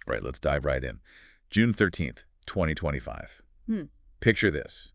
Right, let's dive right in. June 13th, 2025. Hmm. Picture this.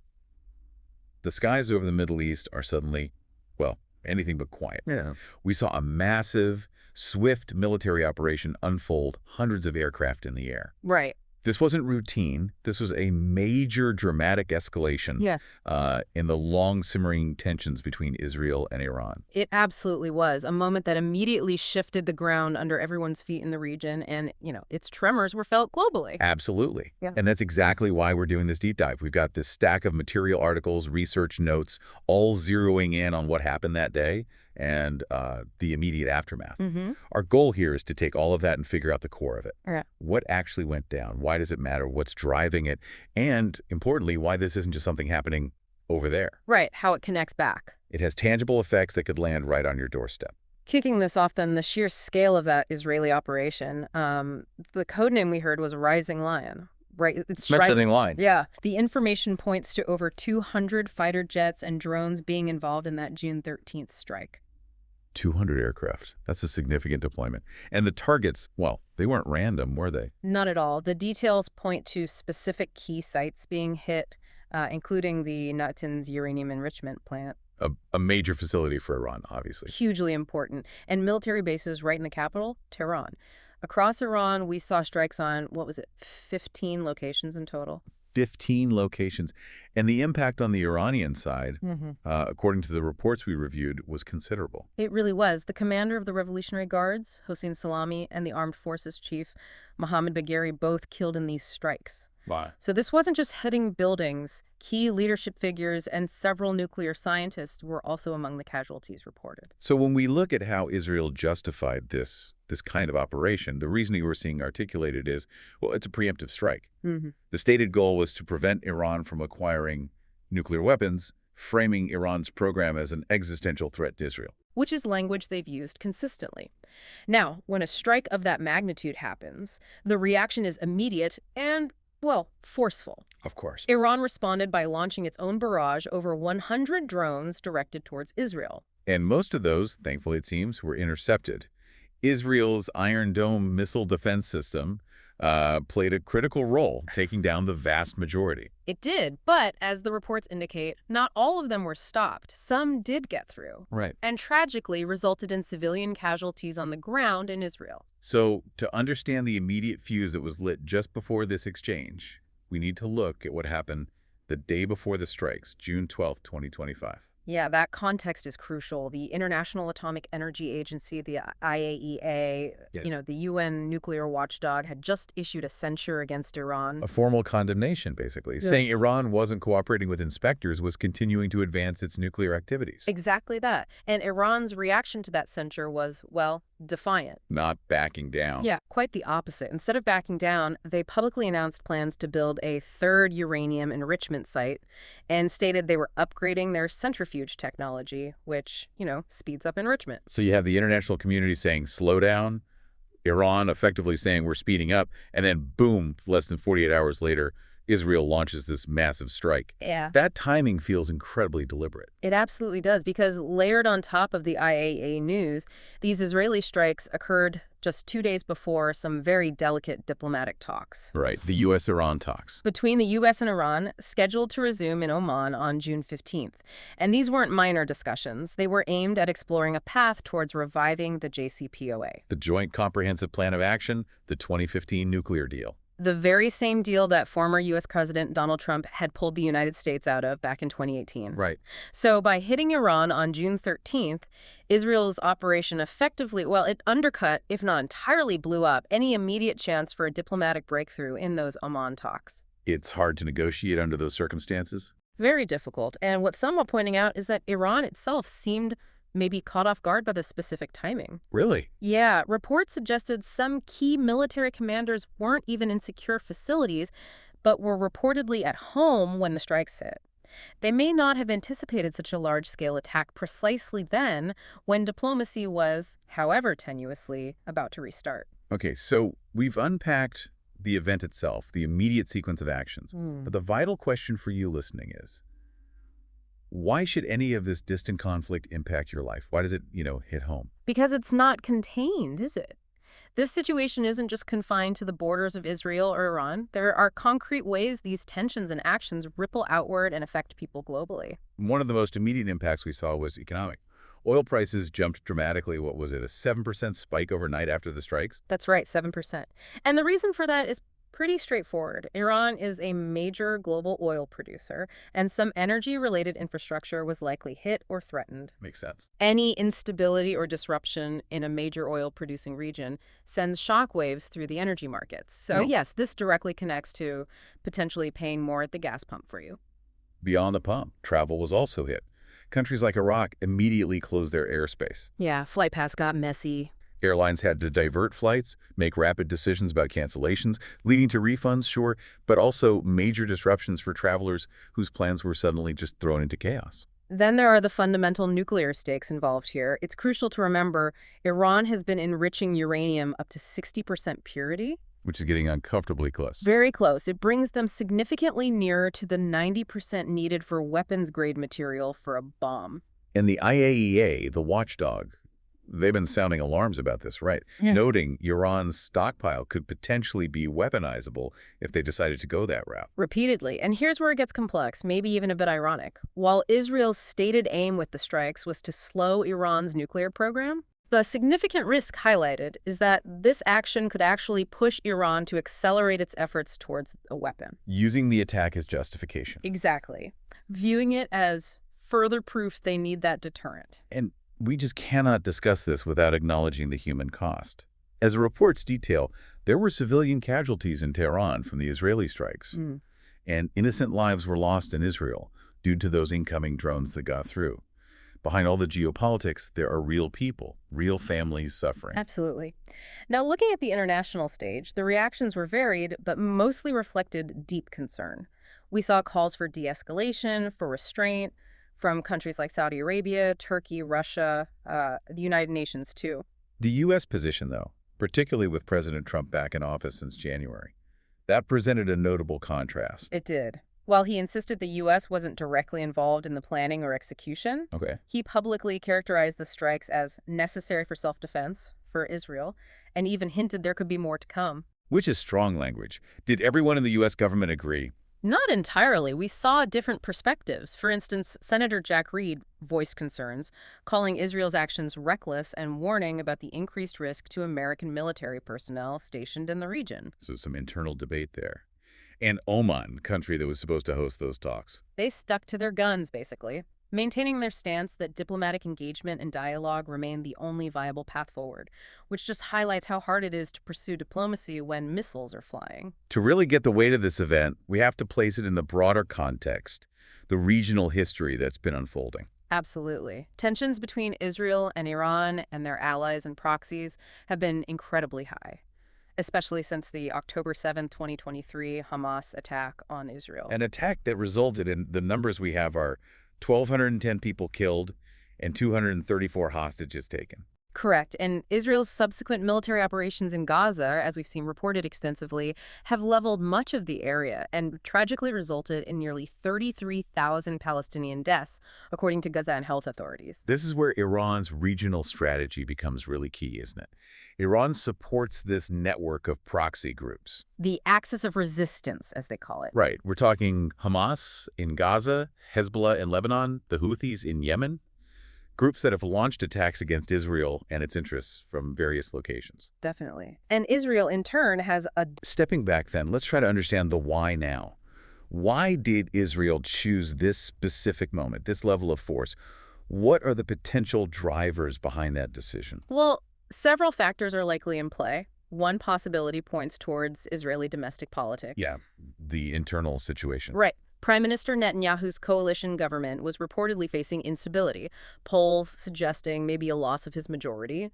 The skies over the Middle East are suddenly, well, anything but quiet. Yeah. We saw a massive, swift military operation unfold, hundreds of aircraft in the air. Right. This wasn't routine. This was a major dramatic escalation Yeah. in the long simmering tensions between Israel and Iran. It absolutely was a moment that immediately shifted the ground under everyone's feet in the region, and, its tremors were felt globally. Absolutely. Yeah. And that's exactly why we're doing this deep dive. We've got this stack of material articles, research notes, all zeroing in on what happened that day and the immediate aftermath. Mm-hmm. Our goal here is to take all of that and figure out the core of it. Yeah. What actually went down? Why does it matter? What's driving it? And importantly, why this isn't just something happening over there. Right, how it connects back. It has tangible effects that could land right on your doorstep. Kicking this off, then, the sheer scale of that Israeli operation, the codename we heard was Rising Lion. Right, it's Mentioning line. Yeah. The information points to over 200 fighter jets and drones being involved in that June 13th strike. 200 aircraft. That's a significant deployment. And the targets, well, they weren't random, were they? Not at all. The details point to specific key sites being hit, including the Natanz uranium enrichment plant. A major facility for Iran, obviously. Hugely important. And military bases right in the capital, Tehran. Across Iran, we saw strikes on, 15 locations in total? 15 locations. And the impact on the Iranian side, according to the reports we reviewed, was considerable. It really was. The commander of the Revolutionary Guards, Hossein Salami, and the Armed Forces Chief, Mohammad Bagheri, both killed in these strikes. Wow. So this wasn't just hitting buildings. Key leadership figures and several nuclear scientists were also among the casualties reported. So when we look at how Israel justified this kind of operation, the reasoning we're seeing articulated is, well, it's a preemptive strike. The stated goal was to prevent Iran from acquiring nuclear weapons, framing Iran's program as an existential threat to Israel. Which is language they've used consistently. Now, when a strike of that magnitude happens, the reaction is immediate and, forceful. Of course. Iran responded by launching its own barrage over 100 drones directed towards Israel. And most of those, thankfully it seems, were intercepted. Israel's Iron Dome missile defense system played a critical role, taking down the vast majority. It did, but as the reports indicate, not all of them were stopped. Some did get through. Right. And tragically resulted in civilian casualties on the ground in Israel. So to understand the immediate fuse that was lit just before this exchange, we need to look at what happened the day before the strikes, June 12th, 2025. Yeah, that context is crucial. The International Atomic Energy Agency, the IAEA, the UN nuclear watchdog, had just issued a censure against Iran. A formal condemnation, basically, saying Iran wasn't cooperating with inspectors, was continuing to advance its nuclear activities. Exactly that. And Iran's reaction to that censure was, defiant. Not backing down. Yeah, quite the opposite. Instead of backing down, they publicly announced plans to build a third uranium enrichment site and stated they were upgrading their centrifuge technology, which, speeds up enrichment. So you have the international community saying, slow down, Iran effectively saying we're speeding up, and then boom, less than 48 hours later, Israel launches this massive strike. Yeah. That timing feels incredibly deliberate. It absolutely does, because layered on top of the IAEA news, these Israeli strikes occurred just 2 days before some very delicate diplomatic talks. Right, the U.S.-Iran talks. Between the U.S. and Iran, scheduled to resume in Oman on June 15th. And these weren't minor discussions. They were aimed at exploring a path towards reviving the JCPOA. The Joint Comprehensive Plan of Action, the 2015 nuclear deal. The very same deal that former U.S. President Donald Trump had pulled the United States out of back in 2018. Right. So by hitting Iran on June 13th, Israel's operation effectively, it undercut, if not entirely blew up, any immediate chance for a diplomatic breakthrough in those Oman talks. It's hard to negotiate under those circumstances. Very difficult. And what some are pointing out is that Iran itself seemed maybe caught off guard by the specific timing. Really? Yeah, reports suggested some key military commanders weren't even in secure facilities, but were reportedly at home when the strikes hit. They may not have anticipated such a large-scale attack precisely then, when diplomacy was, however tenuously, about to restart. Okay, so we've unpacked the event itself, the immediate sequence of actions. But the vital question for you listening is, why should any of this distant conflict impact your life? Why does it, hit home? Because it's not contained, is it? This situation isn't just confined to the borders of Israel or Iran. There are concrete ways these tensions and actions ripple outward and affect people globally. One of the most immediate impacts we saw was economic. Oil prices jumped dramatically. What was it, a 7% spike overnight after the strikes? That's right, 7%. And the reason for that is pretty straightforward. Iran is a major global oil producer, and some energy-related infrastructure was likely hit or threatened. Makes sense. Any instability or disruption in a major oil-producing region sends shockwaves through the energy markets. So yes, this directly connects to potentially paying more at the gas pump for you. Beyond the pump, travel was also hit. Countries like Iraq immediately closed their airspace. Yeah, flight paths got messy. Airlines had to divert flights, make rapid decisions about cancellations, leading to refunds, sure, but also major disruptions for travelers whose plans were suddenly just thrown into chaos. Then there are the fundamental nuclear stakes involved here. It's crucial to remember Iran has been enriching uranium up to 60% purity. Which is getting uncomfortably close. Very close. It brings them significantly nearer to the 90% needed for weapons-grade material for a bomb. And the IAEA, the watchdog, they've been sounding alarms about this, right? Yeah. Noting Iran's stockpile could potentially be weaponizable if they decided to go that route. Repeatedly. And here's where it gets complex, maybe even a bit ironic. While Israel's stated aim with the strikes was to slow Iran's nuclear program, the significant risk highlighted is that this action could actually push Iran to accelerate its efforts towards a weapon. Using the attack as justification. Exactly. Viewing it as further proof they need that deterrent. And we just cannot discuss this without acknowledging the human cost. As the reports detail, there were civilian casualties in Tehran from the Israeli strikes, and innocent lives were lost in Israel due to those incoming drones that got through. Behind all the geopolitics, there are real people, real families suffering. Absolutely. Now, looking at the international stage, the reactions were varied, but mostly reflected deep concern. We saw calls for de-escalation, for restraint, from countries like Saudi Arabia, Turkey, Russia, the United Nations, too. The U.S. position, though, particularly with President Trump back in office since January, that presented a notable contrast. It did. While he insisted the U.S. wasn't directly involved in the planning or execution, he publicly characterized the strikes as necessary for self-defense for Israel, and even hinted there could be more to come. Which is strong language. Did everyone in the U.S. government agree? Not entirely. We saw different perspectives. For instance, Senator Jack Reed voiced concerns, calling Israel's actions reckless and warning about the increased risk to American military personnel stationed in the region. So some internal debate there. And Oman, country that was supposed to host those talks. They stuck to their guns, basically, maintaining their stance that diplomatic engagement and dialogue remain the only viable path forward, which just highlights how hard it is to pursue diplomacy when missiles are flying. To really get the weight of this event, we have to place it in the broader context, the regional history that's been unfolding. Absolutely. Tensions between Israel and Iran and their allies and proxies have been incredibly high, especially since the October 7, 2023 Hamas attack on Israel. An attack that resulted in, the numbers we have are 1,210 people killed and 234 hostages taken. Correct. And Israel's subsequent military operations in Gaza, as we've seen reported extensively, have leveled much of the area and tragically resulted in nearly 33,000 Palestinian deaths, according to Gaza and health authorities. This is where Iran's regional strategy becomes really key, isn't it? Iran supports this network of proxy groups. The axis of resistance, as they call it. Right. We're talking Hamas in Gaza, Hezbollah in Lebanon, the Houthis in Yemen. Groups that have launched attacks against Israel and its interests from various locations. Definitely. And Israel, in turn, has a... Stepping back then, let's try to understand the why now. Why did Israel choose this specific moment, this level of force? What are the potential drivers behind that decision? Well, several factors are likely in play. One possibility points towards Israeli domestic politics. Yeah, the internal situation. Right. Prime Minister Netanyahu's coalition government was reportedly facing instability, polls suggesting maybe a loss of his majority.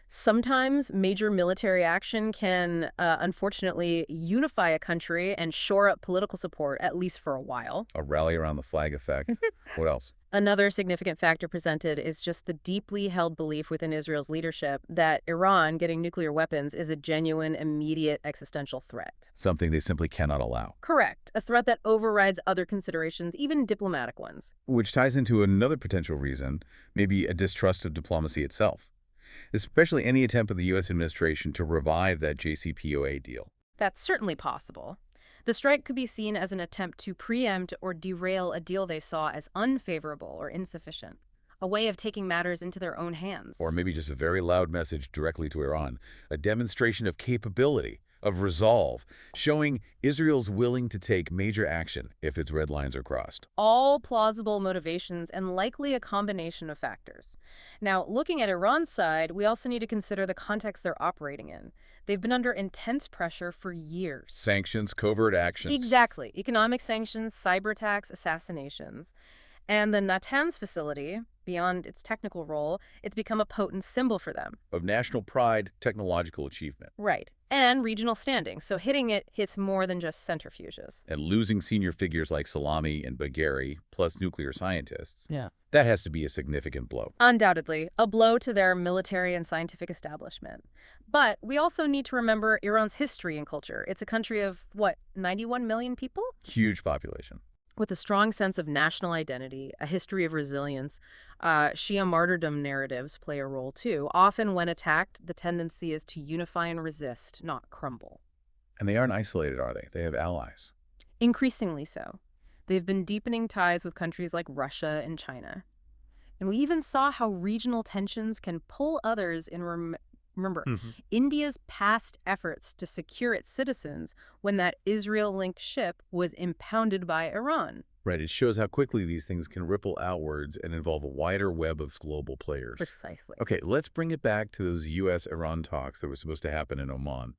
Sometimes major military action can, unfortunately, unify a country and shore up political support, at least for a while. A rally around the flag effect. What else? Another significant factor presented is just the deeply held belief within Israel's leadership that Iran getting nuclear weapons is a genuine, immediate existential threat. Something they simply cannot allow. Correct. A threat that overrides other considerations, even diplomatic ones. Which ties into another potential reason, maybe a distrust of diplomacy itself. especially any attempt of the U.S. administration to revive that JCPOA deal. That's certainly possible. The strike could be seen as an attempt to preempt or derail a deal they saw as unfavorable or insufficient, a way of taking matters into their own hands. Or maybe just a very loud message directly to Iran, a demonstration of capability, of resolve, showing Israel's willing to take major action if its red lines are crossed. All plausible motivations and likely a combination of factors. Now, looking at Iran's side, we also need to consider the context they're operating in. They've been under intense pressure for years. Sanctions, covert actions. Exactly. Economic sanctions, cyber attacks, assassinations. And the Natanz facility, beyond its technical role, it's become a potent symbol for them. Of national pride, technological achievement. Right. And regional standing. So hitting it hits more than just centrifuges. And losing senior figures like Salami and Bagheri, plus nuclear scientists. Yeah. That has to be a significant blow. Undoubtedly, a blow to their military and scientific establishment. But we also need to remember Iran's history and culture. It's a country of, 91 million people? Huge population. With a strong sense of national identity, a history of resilience. Shia martyrdom narratives play a role too. Often when attacked, the tendency is to unify and resist, not crumble. And they aren't isolated, are they? They have allies. Increasingly so. They've been deepening ties with countries like Russia and China. And we even saw how regional tensions can pull others in. Remember, India's past efforts to secure its citizens when that Israel-linked ship was impounded by Iran. Right, it shows how quickly these things can ripple outwards and involve a wider web of global players. Precisely. Okay, let's bring it back to those U.S.-Iran talks that were supposed to happen in Oman.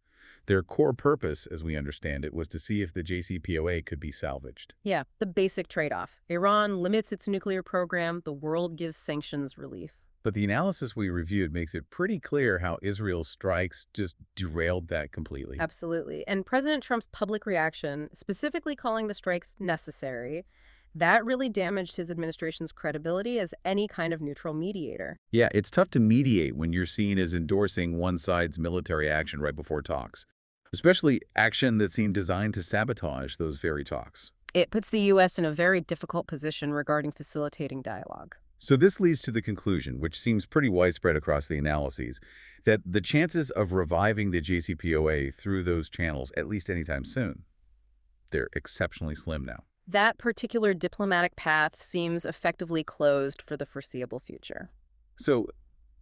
Their core purpose, as we understand it, was to see if the JCPOA could be salvaged. Yeah, the basic trade-off. Iran limits its nuclear program, the world gives sanctions relief. But the analysis we reviewed makes it pretty clear how Israel's strikes just derailed that completely. Absolutely. And President Trump's public reaction, specifically calling the strikes necessary, that really damaged his administration's credibility as any kind of neutral mediator. Yeah, it's tough to mediate when you're seen as endorsing one side's military action right before talks, especially action that seemed designed to sabotage those very talks. It puts the U.S. in a very difficult position regarding facilitating dialogue. So this leads to the conclusion, which seems pretty widespread across the analyses, that the chances of reviving the JCPOA through those channels, at least anytime soon, they're exceptionally slim now. That particular diplomatic path seems effectively closed for the foreseeable future. So,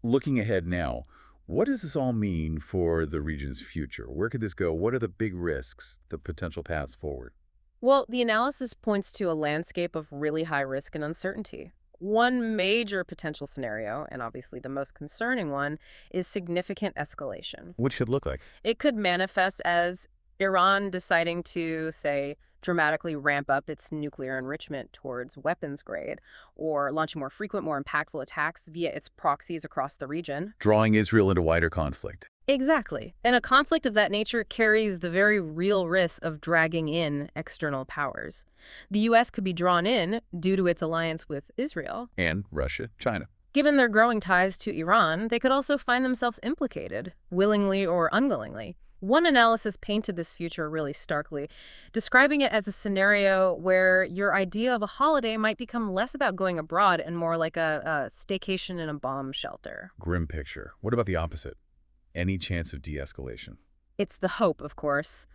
looking ahead now, what does this all mean for the region's future? Where could this go? What are the big risks, the potential paths forward? Well, the analysis points to a landscape of really high risk and uncertainty. One major potential scenario, and obviously the most concerning one, is significant escalation. What should it look like? It could manifest as Iran deciding to, say, dramatically ramp up its nuclear enrichment towards weapons grade, or launching more frequent, more impactful attacks via its proxies across the region. Drawing Israel into wider conflict. Exactly. And a conflict of that nature carries the very real risk of dragging in external powers. The U.S. could be drawn in due to its alliance with Israel. And Russia, China. Given their growing ties to Iran, they could also find themselves implicated, willingly or unwillingly. One analysis painted this future really starkly, describing it as a scenario where your idea of a holiday might become less about going abroad and more like a staycation in a bomb shelter. Grim picture. What about the opposite? Any chance of de-escalation? It's the hope, of course.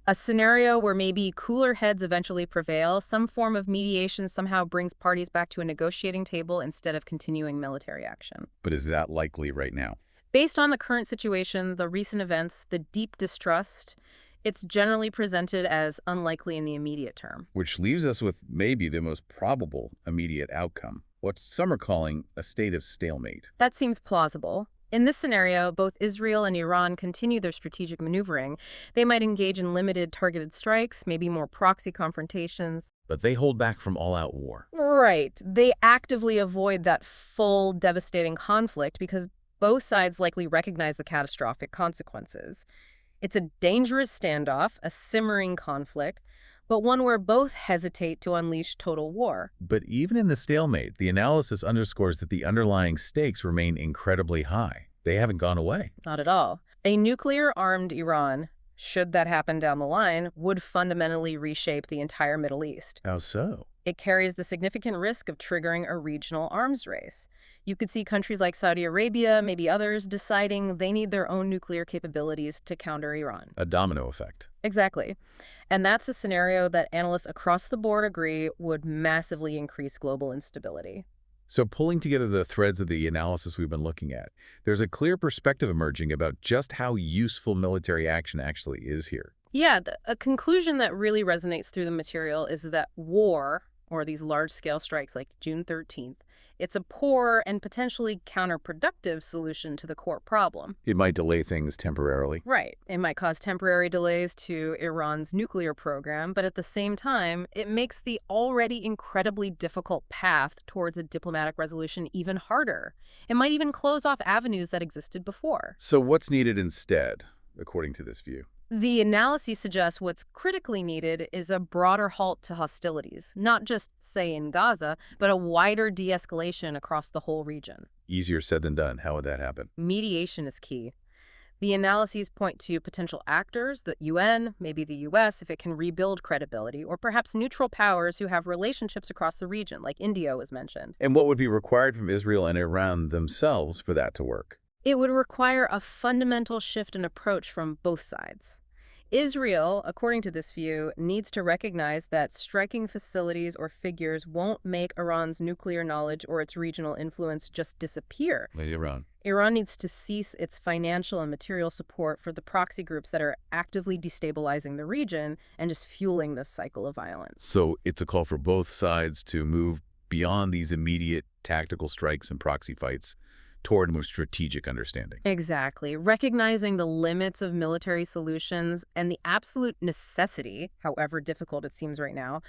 A scenario where maybe cooler heads eventually prevail, some form of mediation somehow brings parties back to a negotiating table instead of continuing military action. But is that likely right now? Based on the current situation, the recent events, the deep distrust, it's generally presented as unlikely in the immediate term. Which leaves us with maybe the most probable immediate outcome, what some are calling a state of stalemate. That seems plausible. In this scenario, both Israel and Iran continue their strategic maneuvering. They might engage in limited targeted strikes, maybe more proxy confrontations. But they hold back from all-out war. Right. They actively avoid that full, devastating conflict because both sides likely recognize the catastrophic consequences. It's a dangerous standoff, a simmering conflict, but one where both hesitate to unleash total war. But even in the stalemate, the analysis underscores that the underlying stakes remain incredibly high. They haven't gone away. Not at all. A nuclear-armed Iran, should that happen down the line, would fundamentally reshape the entire Middle East. How so? It carries the significant risk of triggering a regional arms race. You could see countries like Saudi Arabia, maybe others, deciding they need their own nuclear capabilities to counter Iran. A domino effect. Exactly. And that's a scenario that analysts across the board agree would massively increase global instability. So pulling together the threads of the analysis we've been looking at, there's a clear perspective emerging about just how useful military action actually is here. Yeah, a conclusion that really resonates through the material is that war, or these large-scale strikes like June 13th, it's a poor and potentially counterproductive solution to the core problem. It might delay things temporarily. Right. It might cause temporary delays to Iran's nuclear program, but at the same time, it makes the already incredibly difficult path towards a diplomatic resolution even harder. It might even close off avenues that existed before. So what's needed instead, according to this view? The analysis suggests what's critically needed is a broader halt to hostilities, not just, say, in Gaza, but a wider de-escalation across the whole region. Easier said than done. How would that happen? Mediation is key. The analyses point to potential actors, the UN, maybe the US, if it can rebuild credibility, or perhaps neutral powers who have relationships across the region, like India was mentioned. And what would be required from Israel and Iran themselves for that to work? It would require a fundamental shift in approach from both sides. Israel, according to this view, needs to recognize that striking facilities or figures won't make Iran's nuclear knowledge or its regional influence just disappear. Iran. Iran needs to cease its financial and material support for the proxy groups that are actively destabilizing the region and just fueling this cycle of violence. So it's a call for both sides to move beyond these immediate tactical strikes and proxy fights toward more strategic understanding. Exactly. Recognizing the limits of military solutions and the absolute necessity, however difficult it seems right now,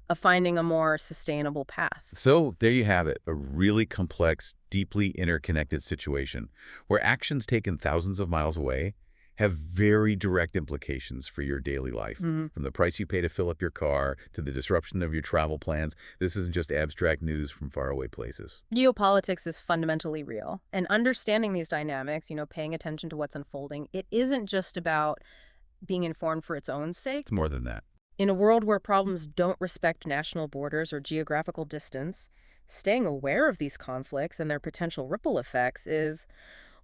of finding a more sustainable path. So there you have it, a really complex, deeply interconnected situation where actions taken thousands of miles away have very direct implications for your daily life. From the price you pay to fill up your car to the disruption of your travel plans, this isn't just abstract news from faraway places. Geopolitics is fundamentally real, and understanding these dynamics, paying attention to what's unfolding, it isn't just about being informed for its own sake. It's more than that. In a world where problems don't respect national borders or geographical distance, staying aware of these conflicts and their potential ripple effects is,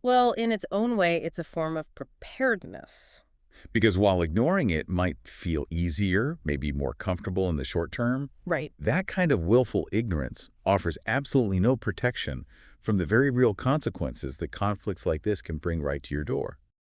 well, in its own way, it's a form of preparedness. Because while ignoring it might feel easier, maybe more comfortable in the short term, Right. that kind of willful ignorance offers absolutely no protection from the very real consequences that conflicts like this can bring right to your door.